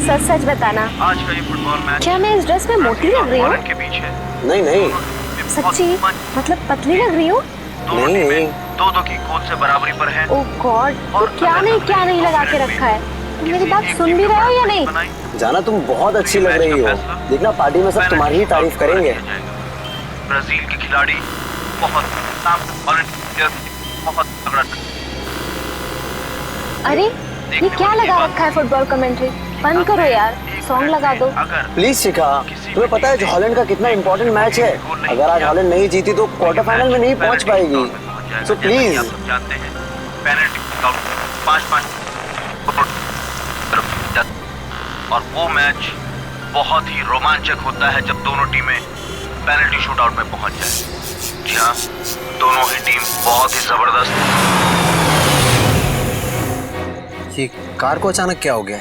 सच सच बताना, आज का ये फुटबॉल मैच क्या मैं इस ड्रेस में मोटी लग रही हूँ? के बीच है। नहीं नहीं सच्ची? मतलब पतली लग रही हूँ? दोनों टीमें दो की गोल से बराबरी पर हैं। ओह गॉड, तो क्या नहीं लगा के रखा है? तुम मेरी बात सुन भी रहे हो या नहीं? जाना, तुम बहुत अच्छी लग रही हो। देखना पार्टी में सब तुम्हारी ही तारीफ करेंगे। ब्राजील के खिलाड़ी बहुत तगड़ा। अरे ये क्या लगा रखा है फुटबॉल कमेंट्री? बंद करो यार, सॉन्ग लगा दो प्लीज शिखा। तुम्हें पता है जो हॉलैंड का कितना इंपॉर्टेंट मैच है? अगर आज हॉलैंड नहीं जीती तो क्वार्टर फाइनल में नहीं पहुंच पाएगी। So please. आप सब जानते हैं पेनल्टी 5-5 और वो मैच बहुत ही रोमांचक होता है जब दोनों टीमें पेनल्टी शूटआउट में पहुंच जाए। जी हाँ, दोनों ही टीम बहुत ही जबरदस्त। ये कार को अचानक क्या हो गया?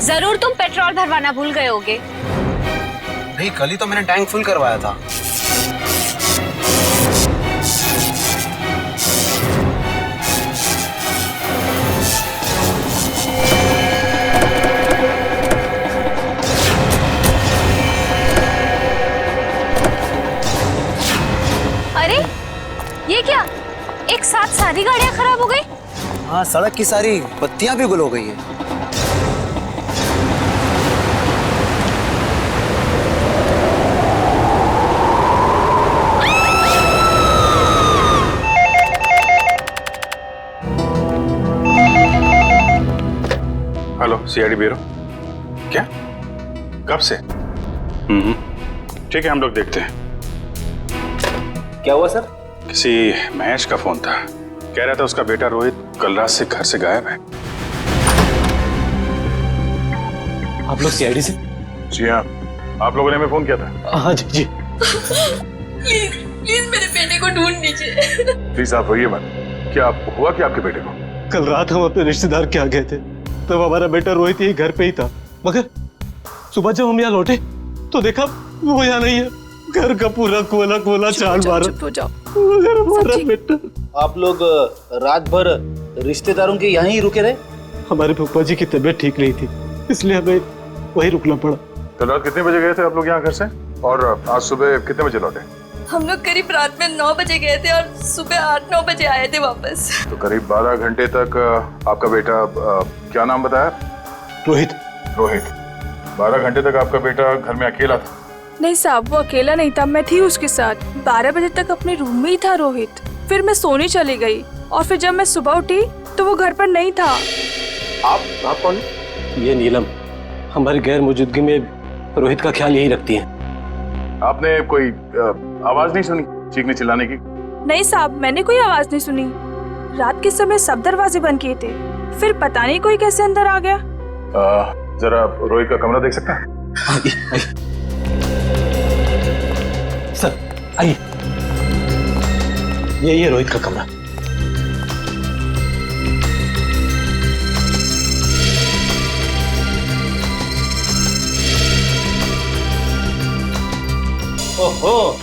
जरूर तुम पेट्रोल भरवाना भूल गए होगे। नहीं, कल ही तो मैंने टैंक फुल करवाया था। अरे ये क्या, एक साथ सारी गाड़ियां खराब हो गई? हाँ, सड़क की सारी बत्तियां भी गुल हो गई है। Hello, CID bureau. क्या? कब से? ठीक है, हम लोग देखते हैं। क्या हुआ सर? किसी महेश का फोन था, कह रहा था उसका बेटा रोहित कल रात से घर से गायब है। आप लोग सीआईडी से? जी हाँ, आप लोगों ने हमें फोन किया था। हाँ जी जी। प्लीज प्लीज मेरे बेटे को ढूंढ लीजिए। प्लीज आप रोइए मत। क्या हुआ कि आपके बेटे को? कल रात हम अपने रिश्तेदार के यहाँ गए थे, तब हमारा बेटा रोहित यही घर पे ही था, मगर सुबह जब हम यहाँ लौटे तो देखा वो यहाँ नहीं है। घर का पूरा कोला चाल मारा। चुप हो जाओ। मगर हमारा बेटा। आप लोग रात भर रिश्तेदारों के यहाँ ही रुके रहे? हमारे फूफा जी की तबीयत ठीक नहीं थी, इसलिए हमें वही रुकना पड़ा। कल रात कितने बजे गए थे आप लोग यहाँ घर से, और आज सुबह कितने बजे लौटे? हम लोग करीब रात में 9 बजे गए थे और सुबह 8-9 बजे आए थे वापस। तो करीब 12 घंटे तक आपका बेटा, क्या नाम बताया? रोहित। रोहित। 12 घंटे तक आपका बेटा घर में अकेला था? नहीं साहब, वो अकेला नहीं था, मैं थी उसके साथ। 12 बजे तक अपने रूम में ही था रोहित। फिर मैं सोने चली गई और फिर जब मैं सुबह उठी तो वो घर पर नहीं था। आप कौन? ये नीलम हमारी गैर मौजूदगी में रोहित का ख्याल यही रखती है। आपने कोई आवाज नहीं सुनी चीखने चिल्लाने की? नहीं साहब, मैंने कोई आवाज नहीं सुनी। रात के समय सब दरवाजे बंद किए थे, फिर पता नहीं कोई कैसे अंदर आ गया। जरा रोहित का कमरा देख सकते हैं? आइए सर, आइए। यही है रोहित का कमरा। ओहो,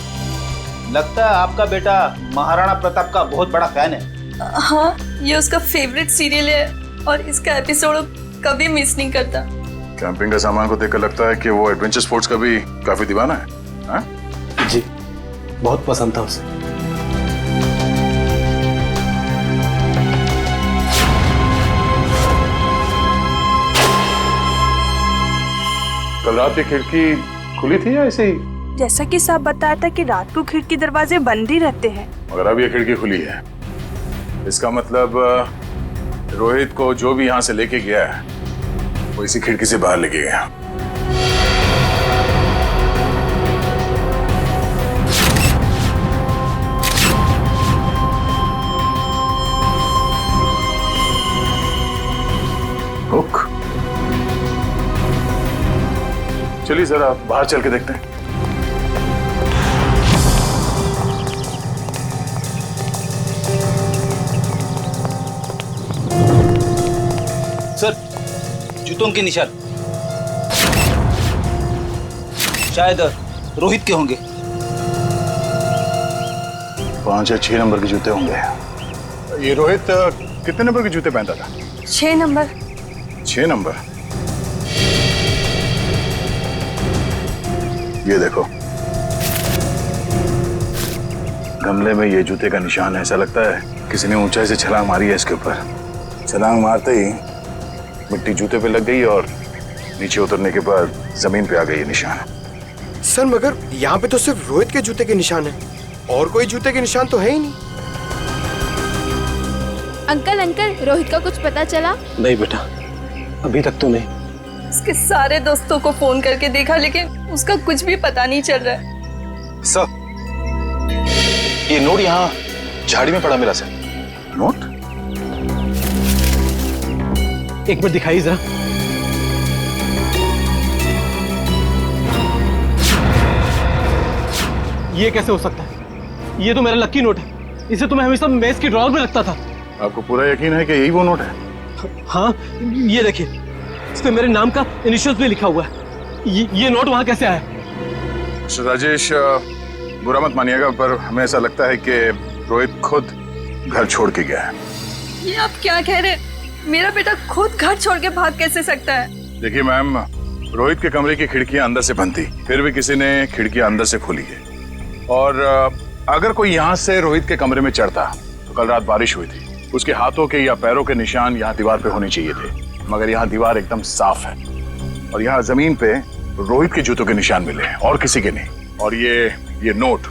लगता है आपका बेटा महाराणा प्रताप का बहुत बड़ा फैन है। हाँ, ये उसका फेवरेट सीरियल है और इसका एपिसोड कभी मिस नहीं करता। कैंपिंग का सामान को देखकर लगता है कि वो एडवेंचर स्पोर्ट्स का भी काफी दीवाना है। हाँ? जी, बहुत पसंद था उसे। कल रात की खिड़की खुली थी या ऐसे ही? जैसा कि साहब बताया था कि रात को खिड़की दरवाजे बंद ही रहते हैं। मगर अब ये खिड़की खुली है, इसका मतलब रोहित को जो भी यहाँ से लेके गया है वो इसी खिड़की से बाहर लेके गया। हुक। चलिए जरा बाहर चल के देखते हैं। सर, जूतों के निशान शायद रोहित के होंगे। 5 या 6 नंबर के जूते होंगे। ये रोहित कितने नंबर के जूते पहनता था? 6 नंबर। 6 नंबर? ये देखो, गमले में ये जूते का निशान है। ऐसा लगता है किसी ने ऊंचाई से छलांग मारी है इसके ऊपर। छलांग मारते ही मिट्टी जूते पे लग गई और नीचे उतरने के बाद जमीन पे आ गई ये निशान। सर मगर यहाँ पे तो सिर्फ रोहित के जूते के निशान है, और कोई जूते के निशान तो है ही नहीं। अंकल अंकल, रोहित का कुछ पता चला? नहीं बेटा, अभी तक तो नहीं। उसके सारे दोस्तों को फोन करके देखा लेकिन उसका कुछ भी पता नहीं चल रहा है। सर, ये नोट यहाँ झाड़ी में पड़ा मिला सर। नोट? एक मिनट दिखाइए जरा। ये कैसे हो सकता है? ये तो मेरा लकी नोट है। इसे तो मैं हमेशा मेज की ड्रॉअर में रखता था। आपको पूरा यकीन है कि यही वो नोट है? हाँ, ये देखिए, इस पे मेरे नाम का इनिशियल्स भी लिखा हुआ है। ये नोट वहां कैसे आया? मिस्टर राजेश, बुरा मत मानिएगा, पर हमें ऐसा लगता है कि रोहित खुद घर छोड़ के गया है। ये आप क्या कह रहे हैं? मेरा बेटा खुद घर छोड़ के भाग कैसे सकता है? देखिए मैम, रोहित के कमरे की खिड़कियां अंदर से बंद थी, फिर भी किसी ने खिड़कियां अंदर से खोली है। और अगर कोई यहाँ से रोहित के कमरे में चढ़ता तो कल रात बारिश हुई थी, उसके हाथों के या पैरों के निशान यहाँ दीवार पे होने चाहिए थे, मगर यहाँ दीवार एकदम साफ है और यहाँ जमीन पे रोहित के जूतों के निशान मिले हैं और किसी के नहीं। और ये नोट,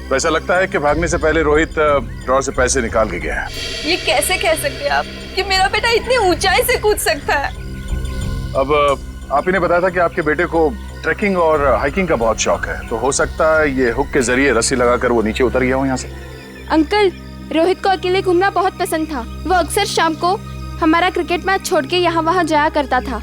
तो ऐसा लगता है कि भागने से पहले रोहित ड्रॉअर से पैसे निकाल के गया है। ये कैसे कह सकते हैं आप कि मेरा बेटा इतनी ऊंचाई से कूद सकता है? अब आप ही ने बताया था कि आपके बेटे को ट्रैकिंग और हाइकिंग का बहुत शौक है, तो हो सकता है ये हुक के जरिए रस्सी लगाकर वो नीचे उतर गया हो यहाँ से। अंकल, रोहित को अकेले घूमना बहुत पसंद था। वो अक्सर शाम को हमारा क्रिकेट मैच छोड़ के यहाँ वहाँ जाया करता था।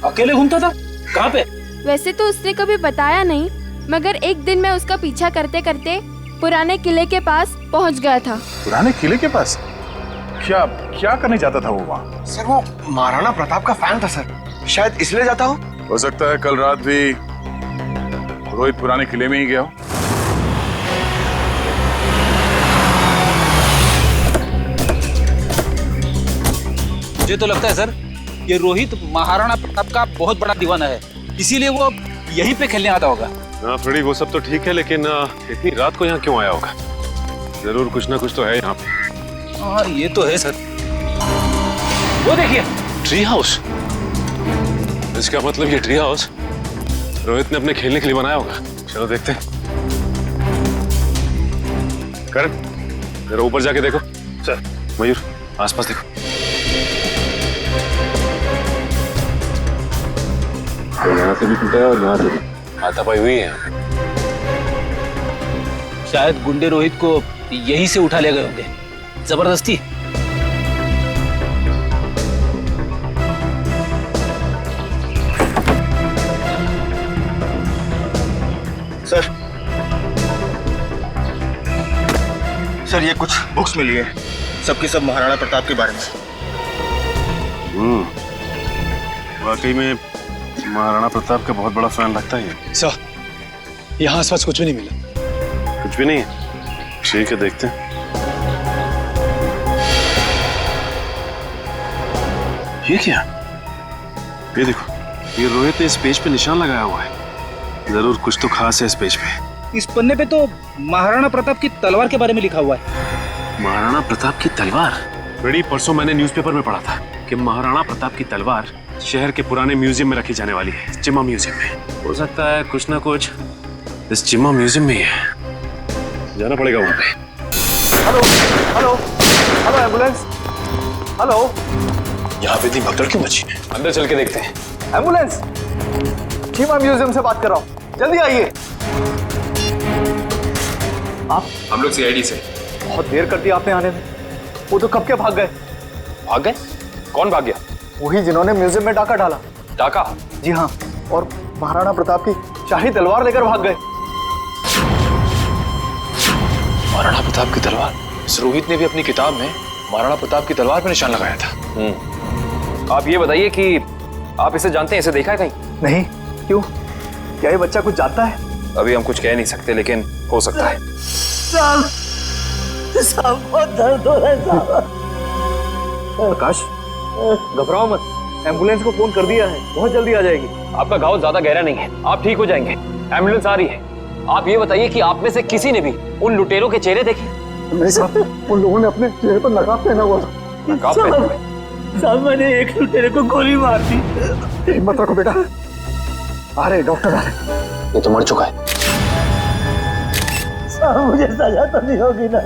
अकेले घूमता था? कहाँ पे? वैसे तो उसने कभी बताया नहीं, मगर एक दिन मैं उसका पीछा करते करते पुराने किले के पास पहुँच गया था। पुराने किले के पास? क्या करने जाता था वो वहाँ? सर वो महाराणा प्रताप का फैन था सर, शायद इसलिए जाता हो सकता है कल रात भी रोहित पुराने किले में ही गया हो। मुझे तो लगता है सर, ये रोहित महाराणा प्रताप का बहुत बड़ा दीवाना है, इसीलिए वो यहीं पे खेलने आता होगा। हाँ फ्रेडी, वो सब तो ठीक है, लेकिन इतनी रात को यहाँ क्यों आया होगा? जरूर कुछ ना कुछ तो है यहाँ पे। हाँ ये तो है सर। वो देखिए, ट्री हाउस। इसका मतलब ये ट्री हाउस रोहित ने अपने खेलने के लिए बनाया होगा। चलो देखते हैं। करण, जरा ऊपर जाके देखो। सर। मयूर, आसपास देखो। यहाँ से भी टूटा है और यहाँ से भी हाथापाई हुई है। शायद गुंडे रोहित को यहीं से उठा ले गए होंगे जबरदस्ती। सर ये कुछ बुक्स मिली है, सबकी सब महाराणा प्रताप के बारे में। वाकई में महाराणा प्रताप का बहुत बड़ा फैन लगता है। सर, यहाँ आसपास कुछ भी नहीं मिला। कुछ भी नहीं है? ठीक है, देखते हैं। ये क्या? ये देखो, ये रोहित ने इस पेज पे निशान लगाया हुआ है। जरूर कुछ तो खास है इस पेज पे। इस पन्ने पे तो महाराणा प्रताप की तलवार के बारे में लिखा हुआ है। महाराणा प्रताप की तलवार? बड़ी परसों मैंने न्यूज़पेपर में पढ़ा था कि महाराणा प्रताप की तलवार शहर के पुराने म्यूजियम में रखी जाने वाली है, चिम्मा म्यूजियम में। हो सकता है कुछ ना कुछ इस चिम्मा म्यूजियम में ही है। जाना पड़ेगा वहां पे। Hello hello hello, ambulance, hello. यहाँ पे इतनी भगदड़ क्यों मची? अंदर चल के देखते हैं। एम्बुलेंस, चिम्मा म्यूजियम से बात कर रहा हूँ, जल्दी आइए। आप? हम लोग सीआईडी से। बहुत देर कर दी आपने आने में। वो तो कब के भाग गए। भाग गए? कौन भाग गया? वही जिन्होंने म्यूजियम में डाका डाला। डाका? जी हाँ, और महाराणा प्रताप की शाही तलवार लेकर भाग गए। महाराणा प्रताप की तलवार? इस रोहित ने भी अपनी किताब में महाराणा प्रताप की तलवार पर निशान लगाया था। आप ये बताइए कि आप इसे जानते हैं, इसे देखा है कहीं? नहीं। क्यों, क्या ये बच्चा कुछ जानता है? अभी हम कुछ कह नहीं सकते, लेकिन हो सकता है। बहुत दर्द हो रहा है। प्रकाश, घबराओ मत, एम्बुलेंस को फोन कर दिया है, बहुत जल्दी आ जाएगी। आपका घाव ज्यादा गहरा नहीं है, आप ठीक हो जाएंगे। एम्बुलेंस आ रही है। आप ये बताइए कि आप में से किसी ने भी उन लुटेरों के चेहरे देखे? नहीं साहब, उन लोगों ने अपने चेहरे पर नकाब पहना हुआ था। नकाब पहना हुआ है? साहब मैंने एक लुटेरे को गोली मार दी। हिम्मत रखो बेटा, आ रहे डॉक्टर आ रहे। ये तो मर चुका है। साहब मुझे सजा तो नहीं होगी ना?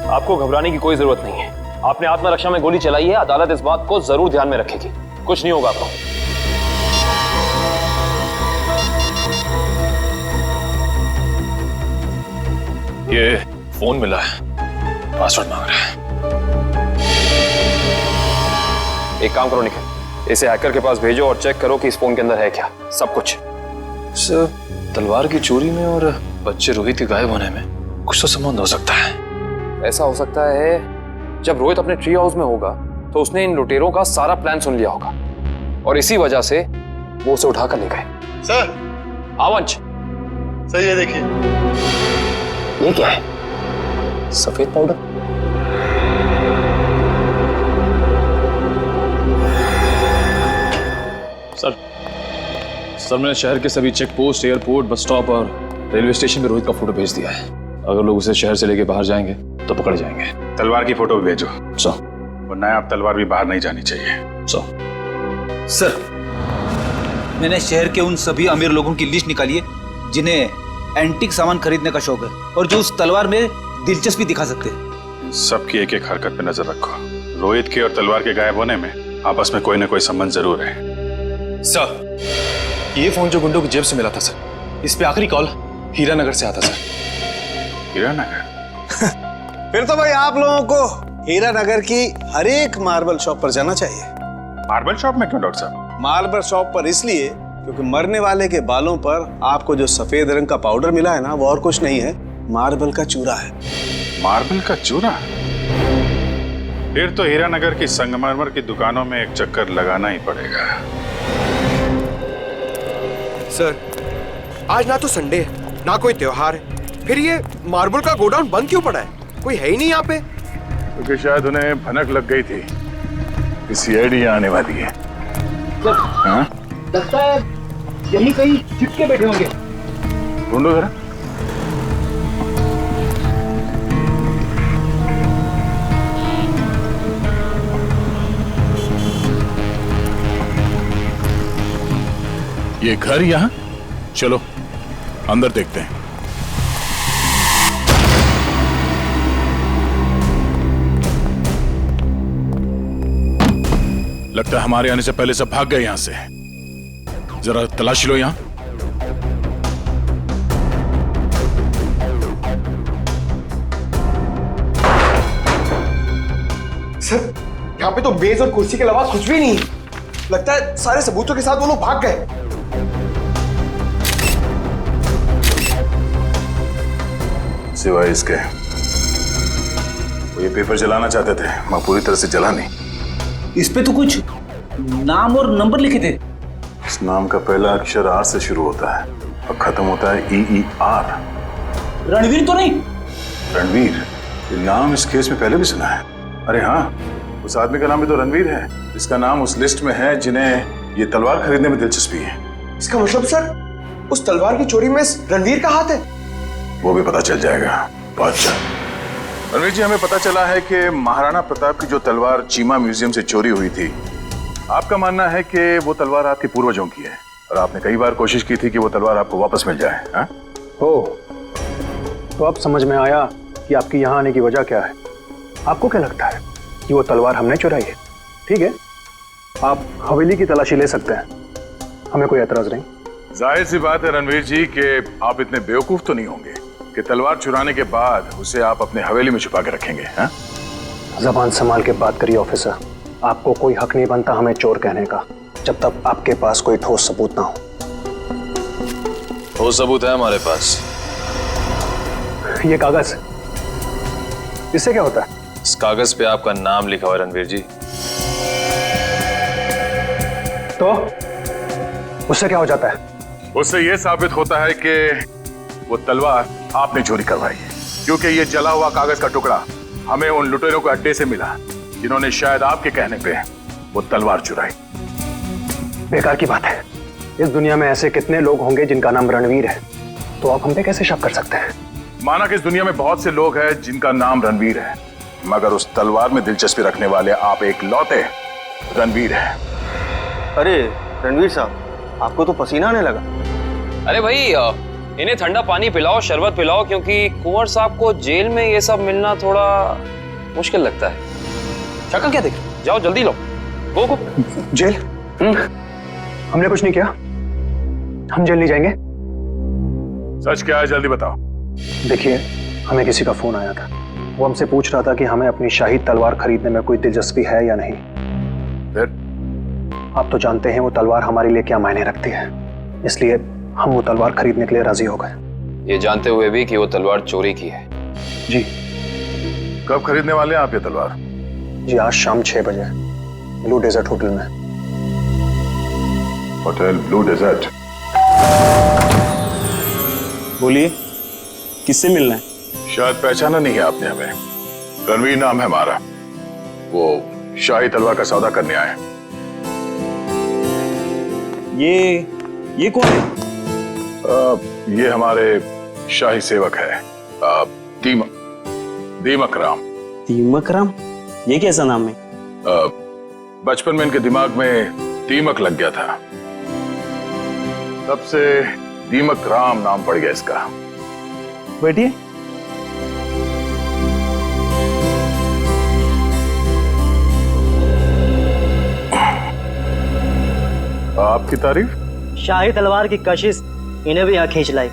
आपको घबराने की कोई जरूरत नहीं है। आपने आत्मरक्षा में गोली चलाई है, अदालत इस बात को जरूर ध्यान में रखेगी। कुछ नहीं होगा आपको। ये फोन मिला है, पासवर्ड मांग रहा है। एक काम करो निखिल, इसे हैकर के पास भेजो और चेक करो कि इस फोन के अंदर है क्या सब कुछ। सर, तलवार की चोरी में और बच्चे रोहित के गायब होने में कुछ तो संबंध हो सकता है। ऐसा हो सकता है जब रोहित अपने ट्री हाउस में होगा तो उसने इन लुटेरों का सारा प्लान सुन लिया होगा और इसी वजह से वो उसे उठाकर ले गए। सर, आवंश, सर ये देखिए। ये क्या है? सफेद पाउडर? सर मैंने शहर के सभी check post, airport, bus stop और रेलवे स्टेशन पे रोहित का फोटो भेज दिया है। अगर लोग उसे शहर से लेके बाहर जाएंगे तो पकड़े जाएंगे। तलवार की फोटो भेजो। सो वरना अब तलवार भी बाहर नहीं जानी चाहिए। सर, मैंने शहर के उन सभी अमीर लोगों की लिस्ट निकाली है जिन्हें एंटीक सामान खरीदने का शौक है और जो उस तलवार में दिलचस्पी दिखा सकते हैं। सबकी एक एक हरकत पे नजर रखो। रोहित के और तलवार के गायब होने में आपस में कोई ना कोई संबंध जरूर है। सर, ये फोन जो गुंडों की जेब से मिला था सर, इस पे आखिरी कॉल हीरानगर से आता सर। हीरानगर? फिर तो भाई आप लोगों को हीरानगर की हर एक मार्बल शॉप पर जाना चाहिए। मार्बल शॉप में क्यों डॉक्टर साहब? मार्बल शॉप पर इसलिए क्योंकि मरने वाले के बालों पर आपको जो सफेद रंग का पाउडर मिला है ना, वो और कुछ नहीं है, मार्बल का चूरा है। मार्बल का चूरा? फिर तो हीरानगर की संगमरमर की दुकानों में एक चक्कर लगाना ही पड़ेगा। सर, आज ना तो संडे है ना कोई त्योहार है, फिर ये मार्बल का गोडाउन बंद क्यों पड़ा है? कोई है ही नहीं यहाँ पे। क्योंकि शायद उन्हें भनक लग गई थी कि सीआईडी आने वाली है। हाँ? लगता है यही कहीं चिपके बैठे होंगे। ढूंढो जरा। ये घर यहाँ? चलो अंदर देखते हैं। लगता है हमारे आने से पहले सब भाग गए यहां से। जरा तलाशी लो यहां। सर, यहाँ पे तो मेज और कुर्सी के अलावा कुछ भी नहीं है। लगता है सारे सबूतों के साथ वो लोग भाग गए। सिवाय इसके वो ये पेपर जलाना चाहते थे, मैं पूरी तरह से जला नहीं। इस पे तो कुछ नाम और नंबर लिखे थे। इस नाम का पहला अक्षर आर से शुरू होता है और खत्म होता है EER। रणवीर तो नहीं? रणवीर? ये नाम इस केस में पहले भी सुना है। अरे हाँ, उस आदमी का नाम भी तो रणवीर है। इसका नाम उस लिस्ट में है जिन्हें ये तलवार खरीदने में दिलचस्पी है। इसका मतलब सर, उस तलवार की चोरी में रणवीर का हाथ है? वो भी पता चल जाएगा बहुत जल्द। रणवीर जी, हमें पता चला है कि महाराणा प्रताप की जो तलवार चीमा म्यूजियम से चोरी हुई थी, आपका मानना है कि वो तलवार आपके पूर्वजों की है और आपने कई बार कोशिश की थी कि वो तलवार आपको वापस मिल जाए। हाँ? तो अब समझ में आया कि आपकी यहाँ आने की वजह क्या है। आपको क्या लगता है कि वो तलवार हमने चुराई है? ठीक है, आप हवेली की तलाशी ले सकते हैं, हमें कोई एतराज नहीं। जाहिर सी बात है रणवीर जी कि आप इतने बेवकूफ तो नहीं होंगे कि तलवार चुराने के बाद उसे आप अपने हवेली में छुपा के रखेंगे। हाँ? जबान संभाल के बात करिए ऑफिसर। आपको कोई हक नहीं बनता हमें चोर कहने का जब तक आपके पास कोई ठोस सबूत ना हो। ठोस सबूत है हमारे पास। ये कागज, इससे क्या होता है? इस कागज पे आपका नाम लिखा हुआ है रणवीर जी। तो उससे क्या हो जाता है? उससे यह साबित होता है कि वो तलवार आपने चोरी करवाई है, क्योंकि ये जला हुआ कागज का टुकड़ा हमें उन लुटेरों के अड्डे से मिला जिन्होंने शायद आपके कहने पे वो तलवार चुराई। बेकार की बात है, इस दुनिया में ऐसे कितने लोग होंगे जिनका नाम रणवीर है, तो आप हम पे कैसे शक कर सकते हैं? माना कि इस दुनिया में बहुत से लोग हैं जिनका नाम रणवीर है, मगर उस तलवार में दिलचस्पी रखने वाले आप एक लौते रणवीर हैं। अरे रणवीर साहब, आपको तो पसीना आने लगा। अरे भाई इन्हें ठंडा पानी पिलाओ, शरबत पिलाओ, क्योंकि कुंवर साहब को जेल में ये सब मिलना थोड़ा मुश्किल लगता है। शक्ल क्या देख? जाओ जल्दी लो, गो। जेल? हमने कुछ नहीं किया, हम जेल नहीं जाएंगे। सच क्या है, जल्दी बताओ। देखिए, हमें किसी का फोन आया था, वो हमसे पूछ रहा था कि हमें अपनी शाही तलवार खरीदने में कोई दिलचस्पी है या नहीं। फिर? आप तो जानते हैं वो तलवार हमारे लिए क्या मायने रखती है, इसलिए हम वो तलवार खरीदने के लिए राजी हो गए। ये जानते हुए भी कि वो तलवार चोरी की है। जी। कब खरीदने वाले हैं आप ये तलवार? जी, आज शाम 6 बजे ब्लू डेजर्ट होटल में। Hotel blue desert? बोलिए, किससे मिलना है? शायद पहचाना नहीं है आपने हमें। रणवीर नाम है हमारा, वो शाही तलवार का सौदा करने आए। ये कौन है? ये हमारे शाही सेवक है, दीमक राम। दीमक राम? ये कैसा नाम है? बचपन में इनके दिमाग में दीमक लग गया था, तब से दीमक राम नाम पड़ गया इसका। बैठिए। आपकी तारीफ? शाही तलवार की कशिश इन्हें भी यहाँ खींच लाई,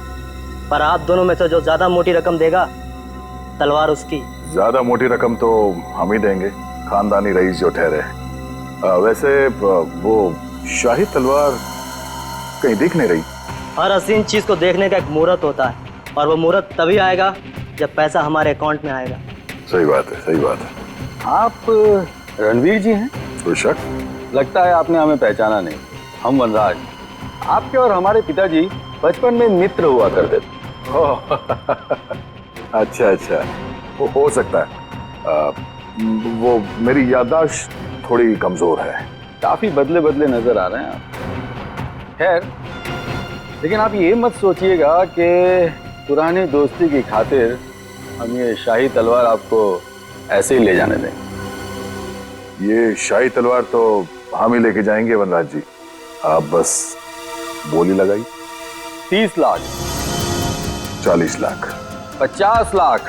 पर आप दोनों में से जो ज्यादा मोटी रकम देगा, तलवार उसकी। ज्यादा मोटी रकम तो हम ही देंगे, खानदानी रईस जो ठहरे। वैसे वो शाही तलवार कहीं दिख नहीं रही। हर हसीन चीज को देखने का एक मुहूर्त होता है, और वो मुहूर्त तभी आएगा जब पैसा हमारे अकाउंट में आएगा। सही बात है, सही बात है। आप रणवीर जी हैं? कोई शक? लगता है आपने हमें पहचाना नहीं। हम वनराज, आपके और हमारे पिताजी बचपन में मित्र हुआ करते थे। अच्छा, वो हो सकता है। वो मेरी याददाश्त थोड़ी कमजोर है। काफी बदले बदले नजर आ रहे हैं आप। खैर, लेकिन आप ये मत सोचिएगा कि पुरानी दोस्ती की खातिर हम ये शाही तलवार आपको ऐसे ही ले जाने देंगे। ये शाही तलवार तो हम ही लेके जाएंगे वनराज जी, आप बस बोली लगाई। 30 लाख, 40 लाख, 50 लाख,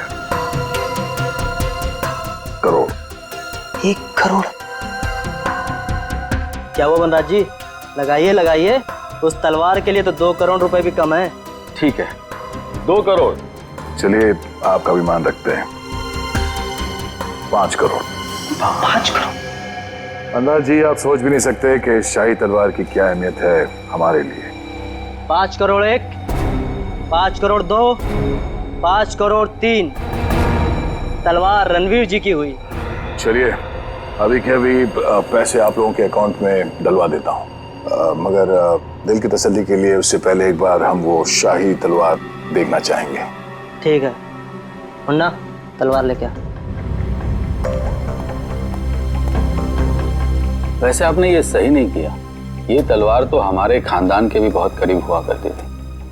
करोड़। 1 करोड़? क्या वो वनराज जी? लगाइए लगाइए, उस तलवार के लिए तो 2 करोड़ रुपए भी कम है। ठीक है, 2 करोड़। चलिए, आपका भी मान रखते हैं, 5 करोड़। 5 करोड़? वनराज जी, आप सोच भी नहीं सकते कि शाही तलवार की क्या अहमियत है हमारे लिए। 5 करोड़ 1, 5 करोड़ 2, 5 करोड़ 3। तलवार रणवीर जी की हुई। चलिए, अभी के अभी पैसे आप लोगों के अकाउंट में डलवा देता हूँ, मगर दिल की तसल्ली के लिए उससे पहले एक बार हम वो शाही तलवार देखना चाहेंगे। ठीक है, मुन्ना तलवार लेके आ। वैसे आपने ये सही नहीं किया, ये तलवार तो हमारे खानदान के भी बहुत करीब हुआ करती थी।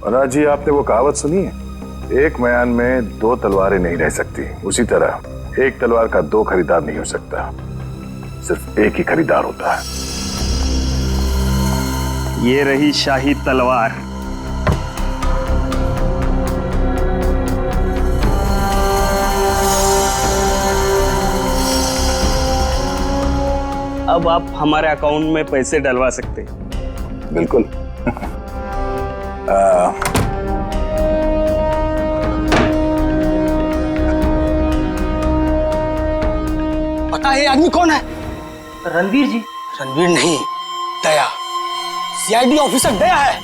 वनराज जी, आपने वो कहावत सुनी है, एक मयान में 2 तलवारें नहीं रह सकती। उसी तरह एक तलवार का 2 खरीदार नहीं हो सकता, सिर्फ एक ही खरीदार होता है। ये रही शाही तलवार। अब आप हमारे अकाउंट में पैसे डलवा सकते हैं। बिल्कुल। पता है ये आदमी कौन है? रणवीर जी। रणवीर नहीं, दया, सीआईडी ऑफिसर दया है।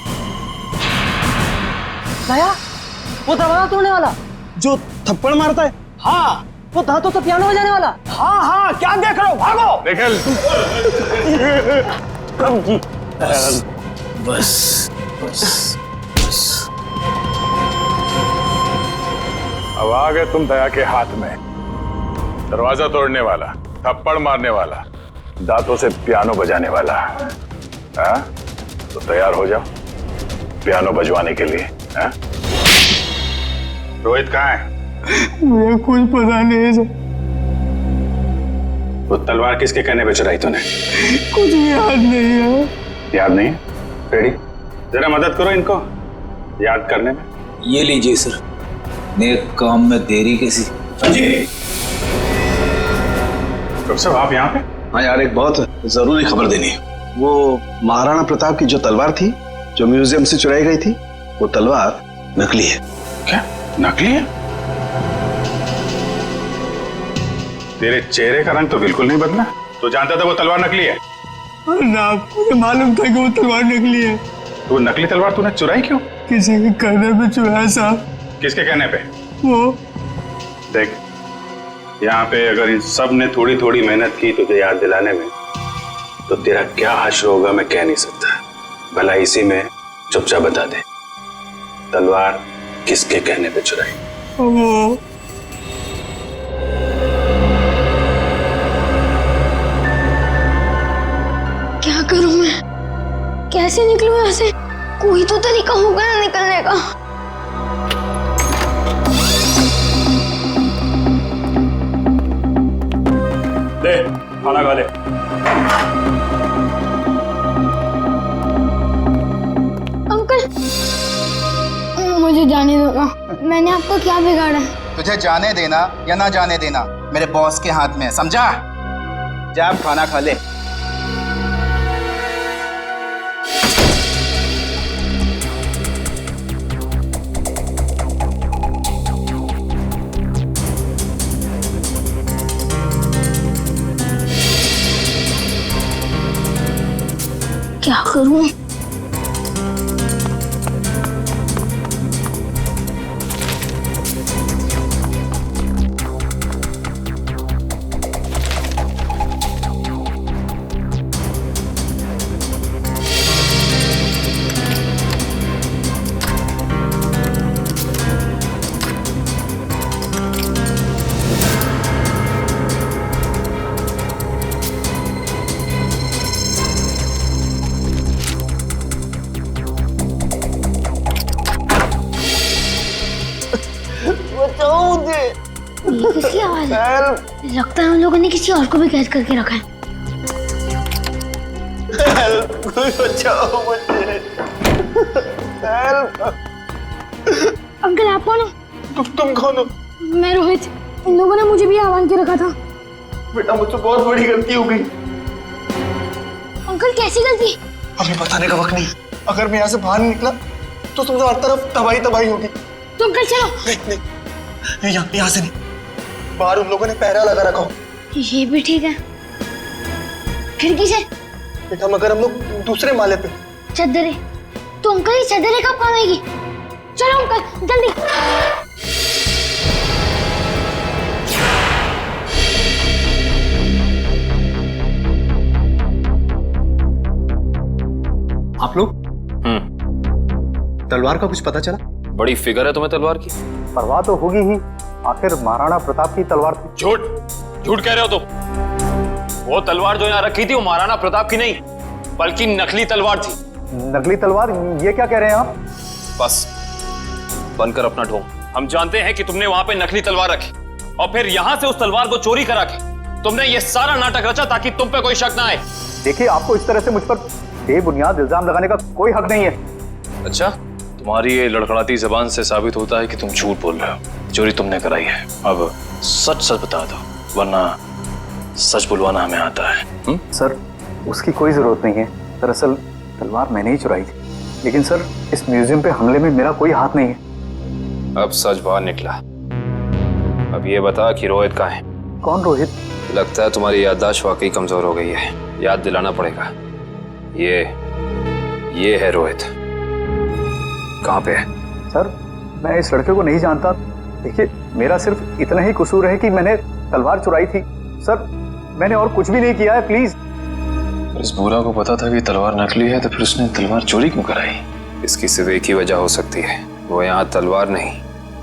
दया? वो दरवाजा तोड़ने वाला जो थप्पड़ मारता है? हाँ। वो दांतों से पियानो बजाने वाला? हाँ हाँ, क्या देख रहे हो, भागो। निकल। जी बस बस बस। अब आ गए तुम दया के हाथ में। दरवाजा तोड़ने वाला, थप्पड़ मारने वाला, दांतों से पियानो बजाने वाला। हाँ? तो तैयार हो जाओ पियानो बजवाने के लिए। हैं? रोहित कहाँ है? मुझे कुछ पता नहीं है सर। वो तलवार किसके कहने पे चुराई तूने? कुछ याद नहीं है। याद नहीं? रेडी, जरा मदद करो इनको याद करने में। ये लीजिए सर, नेक काम में देरी कैसी। डॉक्टर साहब आप यहाँ पे? हाँ यार, एक बहुत जरूरी खबर देनी है। वो महाराणा प्रताप की जो तलवार थी जो म्यूजियम से चुराई गई थी, वो तलवार नकली है। क्या नकली है? तेरे चेहरे का रंग तो बिल्कुल नहीं बदला। तो जानता था वो तलवार नकली है? ना, मुझे मालूम था कि वो तलवार नकली है। तो नकली तलवार तूने चुराई क्यों? किसी के कहने पे चुराया साहब। किसके कहने पे? वो देख, यहाँ पे अगर इन सब ने थोड़ी थोड़ी मेहनत की तुझे याद दिलाने में, तो तेरा क्या हश्र होगा मैं कह नहीं सकता। भला इसी में चुपचाप बता दे, तलवार किसके कहने पे चुराई? वो क्या करूं मैं? कैसे निकलूं यहाँ से? कोई तो तरीका होगा ना निकलने का। ले खाना खा ले। अंकल, मुझे जाने दो ना। मैंने आपको क्या बिगाड़ा है? तुझे जाने देना या ना जाने देना मेरे बॉस के हाथ में है, समझा? जा आप खाना खा ले। क्या करूं? ये किसकी आवाज है? लगता है उन लोगों ने किसी और को भी कैद करके रखा है। कोई बचाओ मुझे। अंकल आप कौन हो? तुम कौन हो? मैं रोहित। इन लोगों ने मुझे भी आह्वान के रखा था। बेटा मुझसे बहुत बड़ी गलती हो गई। अंकल कैसी गलती? हमें बताने का वक्त नहीं। अगर मैं यहाँ से बाहर नहीं निकला तो समझो हर तरफ तबाही तबाही होगी। तो अंकल चलो। नहीं, यहाँ से नहीं। बाहर उन लोगों ने पहरा लगा रखा हो। ये भी ठीक है। खिड़की से? बेटा मगर हम लोग दूसरे माले पे। चद्दरें? तो अंकल ये चद्दरें कब काम आएगी? चलो अंकल जल्दी। आप लोग? तलवार का कुछ पता चला? बड़ी फिगर है तुम्हें तलवार की। परवाह तो होगी ही, आखिर महाराणा प्रताप की तलवार थी। झूठ झूठ कह रहे हो तुम। वो तलवार जो यहाँ रखी थी वो महाराणा प्रताप की नहीं बल्कि नकली तलवार थी। नकली तलवार? ये क्या कह रहे हैं आप? बस बनकर अपना ढोंग। हम जानते हैं कि तुमने वहां पे नकली तलवार रखी और फिर यहां से उस तलवार को चोरी करा के तुमने ये सारा नाटक रचा ताकि तुम पे कोई शक ना आए। देखिए, आपको इस तरह से मुझ पर बेबुनियाद इल्जाम लगाने का कोई हक नहीं है। अच्छा, तुम्हारी ये लड़खड़ाती जबान से साबित होता है कि तुम झूठ बोल रहे हो। चोरी तुमने कराई है। अब सच सच बता दो, वरना सच बुलवाना हमें आता है। सर, उसकी कोई जरूरत नहीं है। दरअसल तलवार मैंने ही चुराई थी। लेकिन सर, इस म्यूजियम पे हमले में मेरा कोई हाथ नहीं है। अब सच बाहर निकला। अब ये बता कि रोहित कहाँ है? कौन रोहित? लगता है तुम्हारी याददाश्त वाकई कमजोर हो गई है। याद दिलाना पड़ेगा। ये है रोहित। कहाँ पे है? सर, मैं इस लड़के को नहीं जानता। देखिए, मेरा सिर्फ इतना ही कसूर है कि मैंने तलवार चुराई थी। सर, मैंने और कुछ भी नहीं किया है, प्लीज। इस बूढ़ा को पता था कि तलवार नकली है, तो फिर उसने तलवार चोरी क्यों कराई? इसकी सिर्फ एक ही वजह हो सकती है। वो यहाँ तलवार नहीं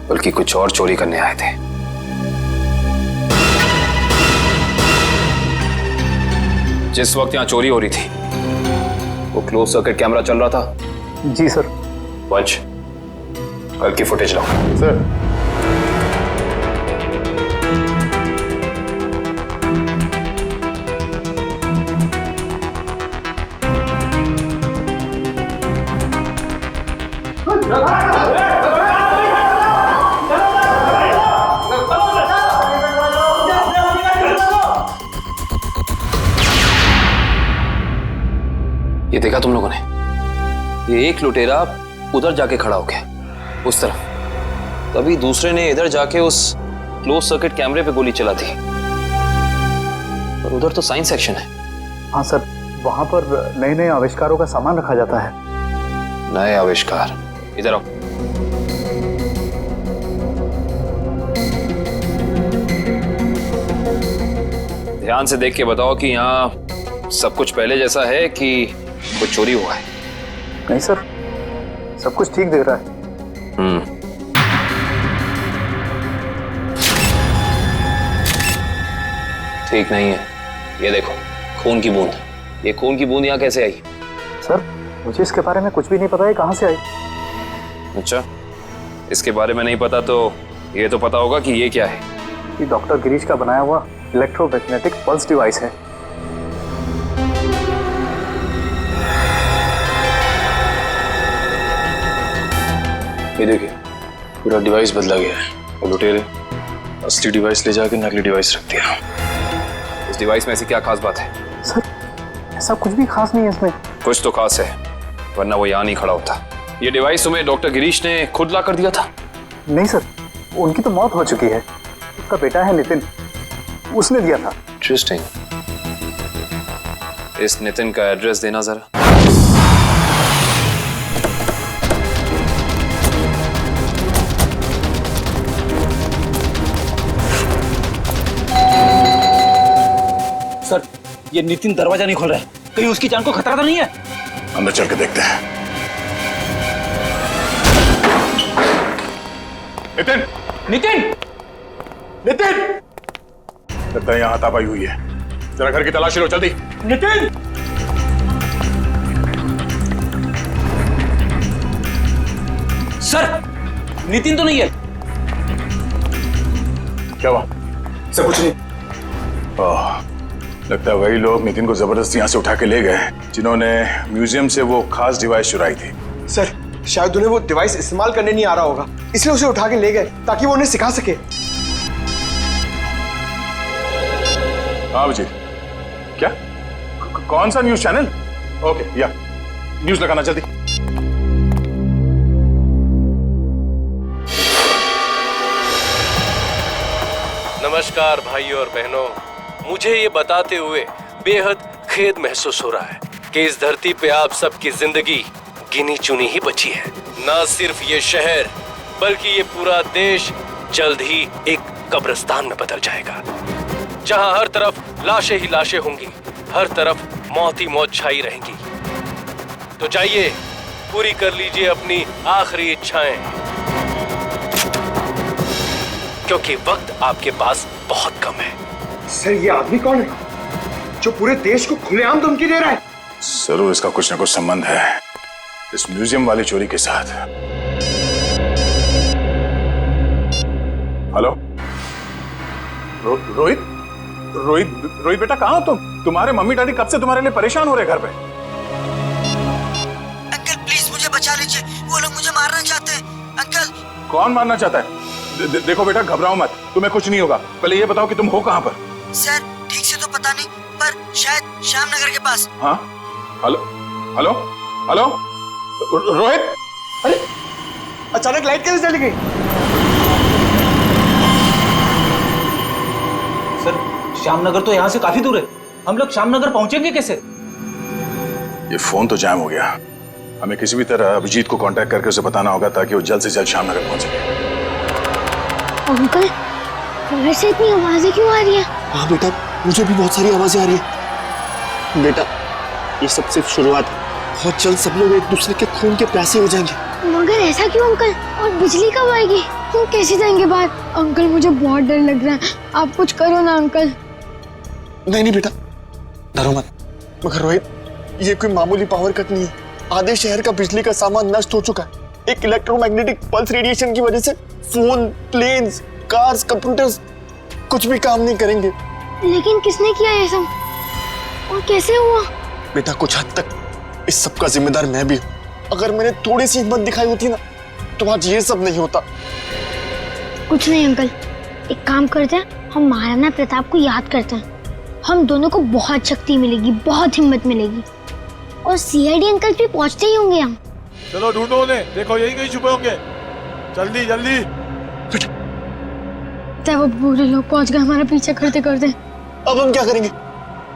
बल्कि कुछ और चोरी करने आए थे। जिस वक्त यहाँ चोरी हो रही थी वो क्लोज सर्किट कैमरा चल रहा था? जी सर। वंश, कल की फुटेज लाओ। सर। ये देखा तुम लोगों ने? ये एक लुटेरा उधर जाके खड़ा हो गया उस तरफ, तभी दूसरे ने इधर जाके उस क्लोज सर्किट कैमरे पे गोली चला दी। पर उधर तो साइंस सेक्शन है। हाँ सर, वहां पर नए नए आविष्कारों का सामान रखा जाता है। नए आविष्कार? इधर आओ। ध्यान से देख के बताओ कि यहाँ सब कुछ पहले जैसा है कि कुछ चोरी हुआ है? नहीं सर, सब कुछ ठीक दिख रहा है। ठीक नहीं है। ये देखो, खून की बूंद। ये खून की बूंद यहाँ कैसे आई? सर, मुझे इसके बारे में कुछ भी नहीं पता है, कहाँ से आई। अच्छा, इसके बारे में नहीं पता तो ये तो पता होगा कि ये क्या है? ये डॉक्टर गिरीश का बनाया हुआ इलेक्ट्रोमैग्नेटिक पल्स डिवाइस है। ये देखिए, पूरा डिवाइस बदला गया है। वो लुटेरे असली डिवाइस ले जाके नकली डिवाइस रख दिया। इस डिवाइस में ऐसी क्या खास बात है? सर, ऐसा कुछ भी खास नहीं है इसमें। कुछ तो खास है, वरना वो यहाँ नहीं खड़ा होता। ये डिवाइस तुम्हें डॉक्टर गिरीश ने खुद ला कर दिया था? नहीं सर, उनकी तो मौत हो चुकी है। उसका बेटा है नितिन, उसने दिया था। इंटरेस्टिंग। इस नितिन का एड्रेस देना जरा। सर, ये नितिन दरवाजा नहीं खोल रहा है, कहीं उसकी जान को खतरा तो नहीं है? अंदर चल के देखते हैं। नितिन! नितिन! नितिन! लगता है यहाँ हाथापाई हुई है। जरा घर की तलाशी लो, जल्दी। नितिन! सर, नितिन तो नहीं है। क्या हुआ? सर, कुछ नहीं। लगता है वही लोग नितिन को जबरदस्ती यहाँ से उठा के ले गए जिन्होंने म्यूजियम से वो खास डिवाइस चुराई थी। सर, शायद उन्हें वो डिवाइस इस्तेमाल करने नहीं आ रहा होगा, इसलिए उसे उठा के ले गए ताकि वो उन्हें सिखा सके। हाँ अभिजीत, क्या? कौन सा न्यूज चैनल? ओके, या न्यूज लगाना जल्दी। नमस्कार भाइयों और बहनों, मुझे ये बताते हुए बेहद खेद महसूस हो रहा है कि इस धरती पे आप सबकी जिंदगी गिनी चुनी ही बची है। न सिर्फ ये शहर बल्कि ये पूरा देश जल्द ही एक कब्रिस्तान में बदल जाएगा, जहां हर तरफ लाशें ही लाशें होंगी, हर तरफ मौत ही मौत छाई रहेंगी। तो जाइए, पूरी कर लीजिए अपनी आखिरी इच्छाएं, क्योंकि वक्त आपके पास बहुत कम है। सर, ये आदमी कौन है जो पूरे देश को खुलेआम धमकी दे रहा है? जरूर इसका कुछ ना कुछ संबंध है इस म्यूजियम वाली चोरी के साथ। हेलो रोहित? रोहित बेटा, कहाँ हो तुम? तुम्हारे मम्मी डैडी कब से तुम्हारे लिए परेशान हो रहे घर पे? अंकल प्लीज मुझे बचा लीजिए, वो लोग मुझे मारना चाहते हैं। अंकल। कौन मारना चाहता है? देखो बेटा, घबराओ मत, तुम्हें कुछ नहीं होगा। पहले ये बताओ कि तुम हो कहाँ पर? सर, ठीक से तो पता नहीं, पर शायद श्याम नगर के पास। हाँ? Hello hello hello Rohit? अरे अचानक लाइट कैसे चली गई? सर, श्यामनगर तो यहाँ से काफी दूर है, हम लोग श्यामनगर पहुंचेंगे कैसे? ये फोन तो जैम हो गया। हमें किसी भी तरह अभिजीत को कांटेक्ट करके उसे बताना होगा ताकि वो जल्द से जल्द श्यामनगर पहुंचे। अंकल, घर से इतनी आवाजें क्यों आ रही है? हाँ बेटा, मुझे भी बहुत सारी आवाजें आ रही है। बेटा, ये सब सिर्फ शुरुआत है, बहुत जल्द सब लोग एक दूसरे के खून के प्यासे हो जाएंगे। मगर ऐसा क्यों अंकल? और बिजली कब आएगी? तुम कैसे जाएंगे बाहर? अंकल, मुझे बहुत डर लग रहा है, आप कुछ करो ना अंकल। नहीं बेटा, डरो मत। मगर रोहित, ये कोई मामूली पावर कट नहीं है। आधे शहर का बिजली का सामान नष्ट हो चुका है। एक इलेक्ट्रोमैग्नेटिक पल्स रेडिएशन की वजह से फोन, प्लेन्स, कार्स, कंप्यूटर्स कुछ भी काम नहीं करेंगे। लेकिन किसने किया ये सब और कैसे हुआ? बेटा कुछ हद तक इस सब का जिम्मेदार मैं भी हूँ। अगर मैंने थोड़ी सी हिम्मत दिखाई होती ना तो आज ये सब नहीं होता। कुछ नहीं अंकल, एक काम करते हैं, हम महाराणा प्रताप को याद करते हैं। हम दोनों को बहुत शक्ति मिलेगी, बहुत हिम्मत मिलेगी और सीआईडी अंकल भी पहुंचते ही होंगे। हम चलो ढूंढो उन्हें, देखो यही कहीं छुपे होंगे। जल्दी जल्दी। वो बुरे लोग पहुंच गए हमारा पीछा करते करते। अब हम क्या करेंगे?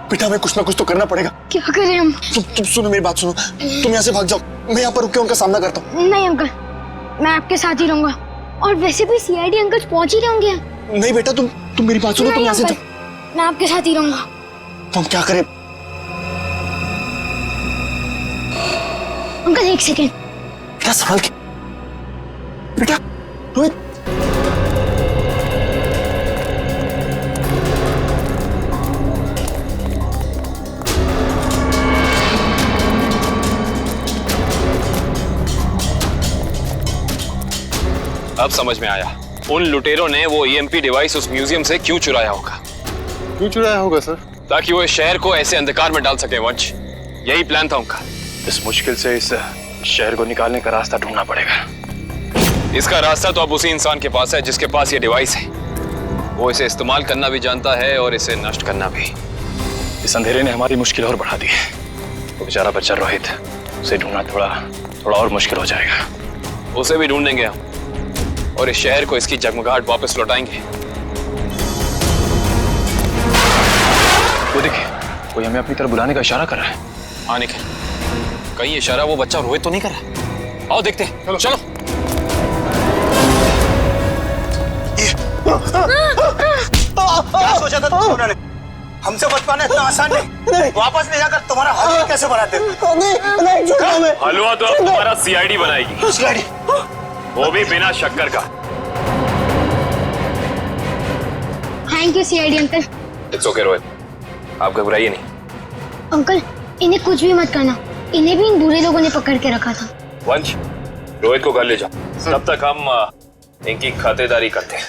बेटा हमें कुछ ना कुछ तो करना पड़ेगा। क्या करें हम? तुम सुनो मेरी बात सुनो, तुम यहाँ से भाग जाओ, मैं यहाँ पर रुक के उनका सामना करता हूँ। नहीं अंकल, मैं आपके साथ ही रहूंगा और वैसे भी सीआईडी अंकल पहुंच ही रहे होंगे। नहीं बेटा तुम मेरी बात सुनो, तुम यहाँ से जाओ। मैं आपके साथ ही रहूंगा। तुम क्या करें? अंकल एक सेकेंड। बेटा संभाल के। बेटा रोहित। अब समझ में आया उन लुटेरों ने वो ईएमपी डिवाइस उस म्यूजियम से क्यों चुराया होगा। क्यों चुराया होगा सर? ताकि वो इस शहर को ऐसे अंधकार में डाल सके वंश। यही प्लान था उनका। इस मुश्किल से इस शहर को निकालने का रास्ता ढूंढना पड़ेगा। इसका रास्ता तो अब उसी इंसान के पास है जिसके पास ये डिवाइस है। वो इसे इस्तेमाल करना भी जानता है और इसे नष्ट करना भी। इस अंधेरे ने हमारी मुश्किल और बढ़ा दी है। वो बेचारा बच्चा रोहित, उसे ढूंढना थोड़ा और मुश्किल हो जाएगा। उसे भी ढूंढेंगे हम और इस शहर को इसकी जगमगाहट वापस लौटाएंगे। वो देखिए, कोई हमें अपनी तरफ बुलाने का इशारा कर रहा है। हाँ निखिल, कहीं इशारा वो बच्चा रोहित तो नहीं कर रहा? आओ देखते हैं। चलो। क्या सोचा था तुमने? हमसे बच पाना इतना आसान नहीं। वापस ले जाकर तुम्हारा हलवा कैसे बनाते? हलवा तो अब तुम्हारा सीआईडी बनाएगी। सीआईडी? वो भी बिना शक्कर का। Thank you CID uncle. It's okay Rohit, आप घबराइए नहीं। अंकल इन्हें कुछ भी मत करना, इन्हें भी इन बुरे लोगों ने पकड़ के रखा था। वंश, रोहित को घर ले जाओ, तब तक हम इनकी खातेदारी करते हैं।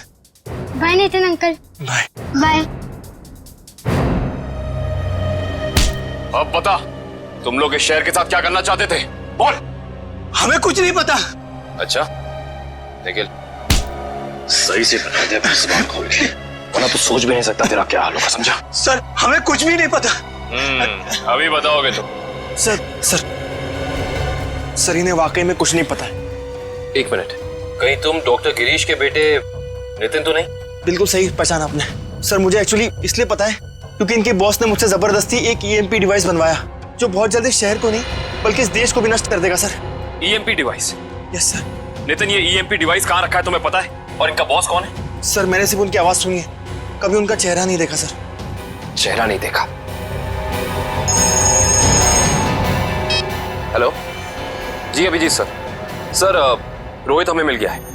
Bye Nitin uncle. Bye bye. अब बता, तुम लोग इस शहर के साथ क्या करना चाहते थे? बोल। हमें कुछ नहीं पता। अच्छा निखिल, सही से बता दे अपनी जुबान खोल के, वरना तो सोच भी नहीं सकता तेरा क्या हाल होगा, समझा? सर हमें कुछ भी नहीं पता। अभी बताओगे तो? सर इन्हें वाकई में कुछ नहीं पता है। एक मिनट, कहीं तुम डॉक्टर गिरीश के बेटे नितिन तो नहीं? बिल्कुल सही पहचाना आपने। सर मुझे एक्चुअली इसलिए पता है क्योंकि इनके बॉस ने मुझसे जबरदस्ती एक ईएमपी डिवाइस बनवाया जो बहुत जल्दी शहर को नहीं बल्कि इस देश को भी नष्ट कर देगा sir. EMP device? Yes sir. Nitin, ये ईएमपी डिवाइस कहाँ रखा है तुम्हें पता है? और इनका बॉस कौन है? सर मैंने सिर्फ उनकी आवाज सुनी है, कभी उनका चेहरा नहीं देखा सर। चेहरा नहीं देखा? हेलो जी, अभिजीत सर। सर रोहित हमें मिल गया है।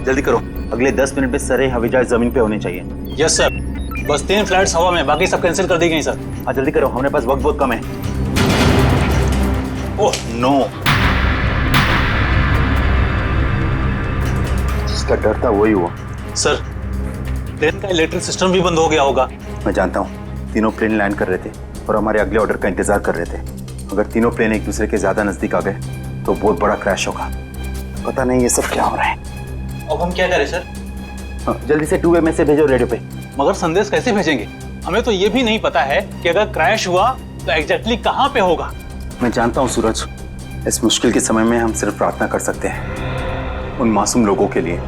जल्दी करो, अगले 10 मिनट में सारे हवाई जहाज जमीन पे होने चाहिए। यस सर, बस 3 फ्लाइट्स हवा में, बाकी सब कैंसिल कर दी गई सर। हाँ जल्दी करो, हमारे पास वक्त बहुत कम है। ओह नो, जिसका डर था वही हुआ। सर प्लेन का इलेक्ट्रिक सिस्टम भी बंद हो गया होगा। मैं जानता हूँ, तीनों प्लेन लैंड कर रहे थे और हमारे अगले ऑर्डर का इंतजार कर रहे थे। अगर तीनों प्लेन एक दूसरे के ज्यादा नजदीक आ गए तो बहुत बड़ा क्रैश होगा। पता नहीं ये सब क्या हो रहा है। अब हम क्या करें सर? जल्दी से 2 मैसेज भेजो रेडियो पे। मगर संदेश कैसे भेजेंगे? हमें तो ये भी नहीं पता है कि अगर क्रैश हुआ तो एग्जैक्टली कहाँ पे होगा। मैं जानता हूँ सूरज, इस मुश्किल के समय में हम सिर्फ प्रार्थना कर सकते हैं उन मासूम लोगों के लिए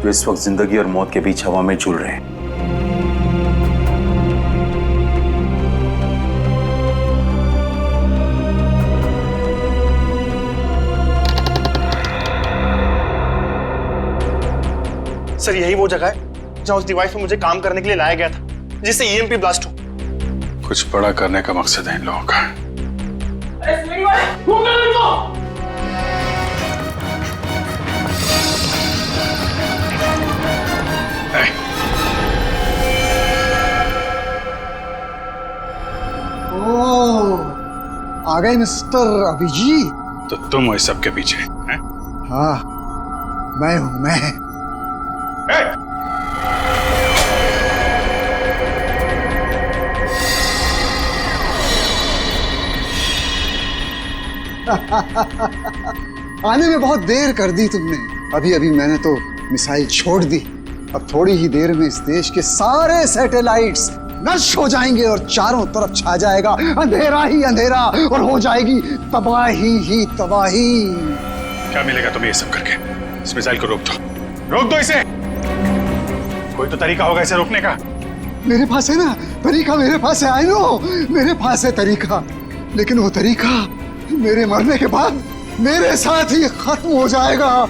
जो इस वक्त जिंदगी और मौत के बीच हवा में झूल रहे हैं। सर यही वो जगह है जहां उस डिवाइस में मुझे काम करने के लिए लाया गया था जिससे ईएमपी ब्लास्ट हो। कुछ बड़ा करने का मकसद है इन लोगों का। आ गए मिस्टर अभिजीत। तो तुम इस सब के पीछे हैं? हाँ, मैं हूं मैं। आने में बहुत देर कर दी तुमने। अभी अभी मैंने तो मिसाइल छोड़ दी। अब थोड़ी ही देर में इस देश के सारे सैटेलाइट्स नष्ट हो जाएंगे और चारों तरफ छा जाएगा अंधेरा ही अंधेरा और हो जाएगी तबाही ही तबाही। क्या मिलेगा तुम्हें ये सब करके? इस मिसाइल को रोक दो, रोक दो इसे। कोई तो तरीका होगा इसे रोकने का। मेरे पास है ना तरीका, मेरे पास है। आई नो, मेरे पास है तरीका, लेकिन वो तरीका मेरे मरने के बाद मेरे साथ ही खत्म हो जाएगा।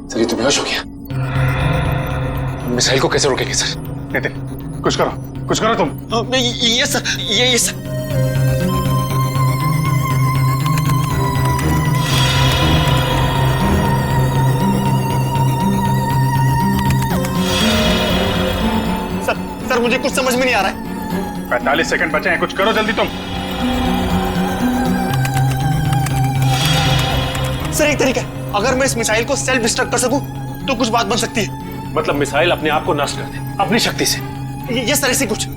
सर, ये तो बेहोश हो गया। मिसाइल को कैसे रोकेंगे सर? नितिन, कुछ करो तुम। ये सर, ये सर। सर, मुझे कुछ समझ में नहीं आ रहा है। 45 सेकंड बचे हैं, कुछ करो जल्दी तुम। सर, एक तरीका है, अगर मैं इस मिसाइल को सेल्फ डिस्ट्रक्ट कर सकूं तो कुछ बात बन सकती है। मतलब मिसाइल अपने आप को नष्ट कर दे अपनी शक्ति से? ये सर, ऐसे कुछ।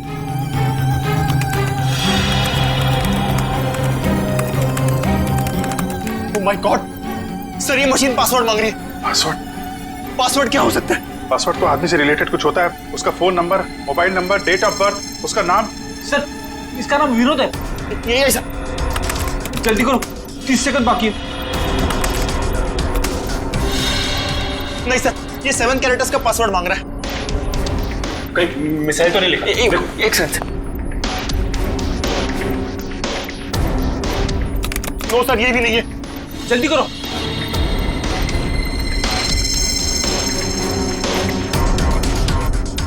ओह माय गॉड सर, ये मशीन पासवर्ड मांग रही है। पासवर्ड क्या हो सकता है? पासवर्ड तो आदमी से रिलेटेड कुछ होता है। उसका phone number, mobile number, date of birth, उसका नाम। सर, इसका नाम विनोद है। ये ऐसा। जल्दी करो, 30 सेकंड बाकी है। नहीं सर, ये 7 कैरेक्टर्स का पासवर्ड मांग रहा है। कहीं मिसाइल तो नहीं लिखा? एक सेकंड। नो सर, ये भी नहीं है। जल्दी करो।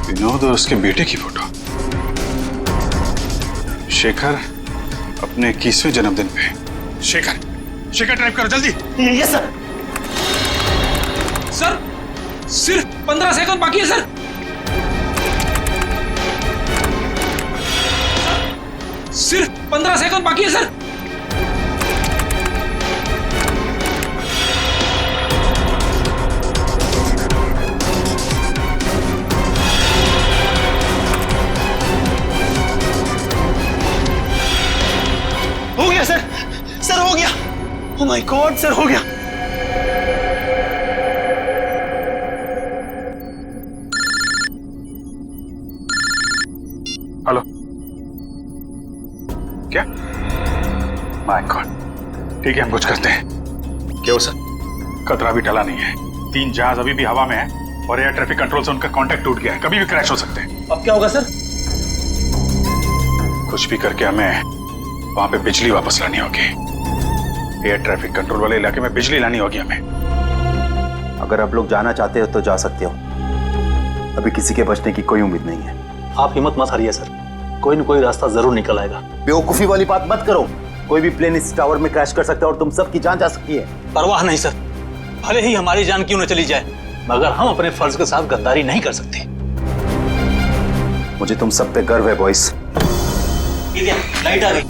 विनोद और उसके बेटे की फोटो। शेखर अपने 21वें जन्मदिन पे। शेखर टाइप करो जल्दी। Yes sir. सर, सिर्फ 15 सेकंड बाकी है सर। सिर्फ 15 सेकंड बाकी है सर। हो गया सर, सर हो गया। ओह माय गॉड सर, हो गया। हेलो, क्या? माय गॉड, ठीक है, हम कुछ करते हैं। क्या हो सर? खतरा भी टला नहीं है। 3 जहाज अभी भी हवा में है और एयर ट्रैफिक कंट्रोल से उनका कांटेक्ट टूट गया है। कभी भी क्रैश हो सकते हैं। अब क्या होगा सर? कुछ भी करके हमें वहां पे बिजली वापस लानी होगी। एयर ट्रैफिक कंट्रोल वाले इलाके में बिजली लानी होगी हमें। अगर आप लोग जाना चाहते हो तो जा सकते हो। अभी किसी के बचने की कोई उम्मीद नहीं है। आप हिम्मत मत हारिए सर, कोई न कोई रास्ता जरूर निकल आएगा। बेवकूफी वाली बात मत करो। कोई भी प्लेन इस टावर में क्रैश कर सकता है और तुम सबकी जान जा सकती है। परवाह नहीं सर, भले ही हमारी जान क्यों न चली जाए, मगर हम अपने फर्ज के साथ गद्दारी नहीं कर सकते। मुझे तुम सब पे गर्व है बॉयज। लाइट आ गई।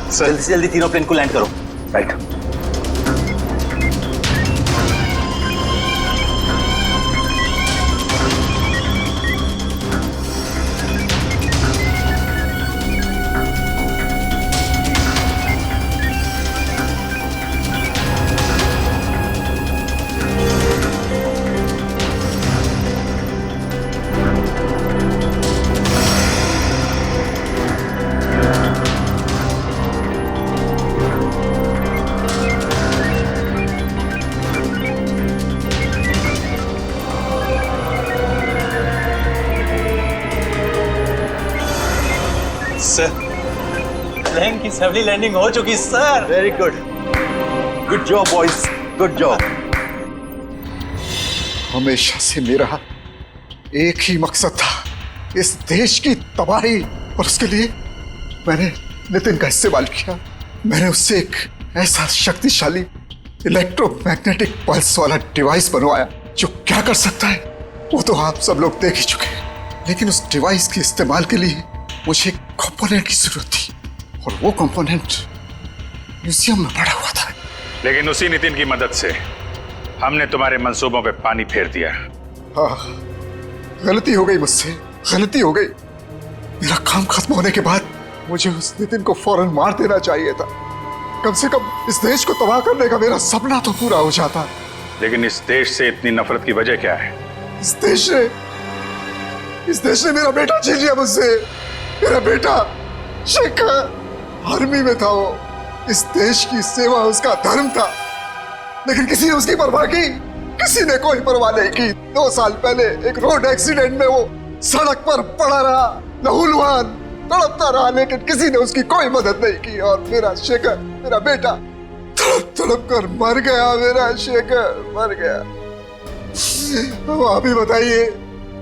जल्दी से जल्दी तीनों प्लेन को लैंड करो। राइट। सर, प्लेन की सफली लैंडिंग हो चुकी sir. Very good, good job boys, good job. हमेशा से मेरा एक ही मकसद था, इस देश की तबाही, और उसके लिए मैंने नितिन का इस्तेमाल किया। मैंने उससे एक ऐसा शक्तिशाली इलेक्ट्रोमैग्नेटिक पल्स वाला डिवाइस बनवाया जो क्या कर सकता है वो तो आप सब लोग देख ही चुके हैं। लेकिन उस डिवाइस के इस्तेमाल के लिए मुझे एक कंपोनेंट की जरूरत थी, और वो कंपोनेंट म्यूजियम में पड़ा हुआ था। लेकिन उसी नितिन की मदद से हमने तुम्हारे मंसूबों पे पानी फेर दिया। हाँ, गलती हो गई मुझसे, गलती हो गई। मेरा काम खत्म होने के बाद मुझे उस नितिन को फौरन मार देना चाहिए था। कम से कम इस देश को तबाह करने का मेरा सपना तो पूरा हो जाता। लेकिन इस देश से इतनी नफरत की वजह क्या है? इस देश ने मेरा बेटा छीन लिया मुझसे। मेरा बेटा शेखर आर्मी में था, वो इस देश की सेवा उसका धर्म था, लेकिन किसी ने उसकी परवाह की? किसी ने कोई परवाह नहीं की। 2 साल पहले एक रोड एक्सीडेंट में वो सड़क पर पड़ा रहा, लहूलुहान तड़पता रहा, लेकिन किसी ने उसकी कोई मदद नहीं की। और मेरा शेखर, मेरा बेटा तड़प तड़प कर मर गया। मेरा शेखर मर गया। अब आप ही बताइए,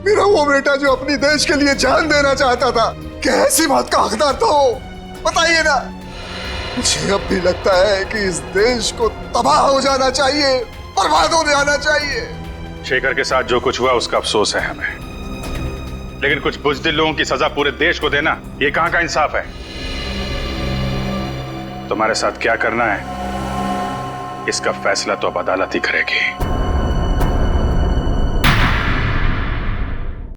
मेरा वो बेटा जो अपनी देश के लिए जान देना चाहता था, क्या ऐसी बात का हकदार था वो? बताइए ना। मुझे अब भी लगता है कि इस देश को तबाह हो जाना चाहिए, बर्बाद हो जाना चाहिए। शेखर के साथ जो कुछ हुआ उसका अफसोस है हमें, लेकिन कुछ बुज़दिल लोगों की सजा पूरे देश को देना, ये कहां का इंसाफ है? तुम्हारे साथ क्या करना है इसका फैसला तो अब अदालत ही करेगी।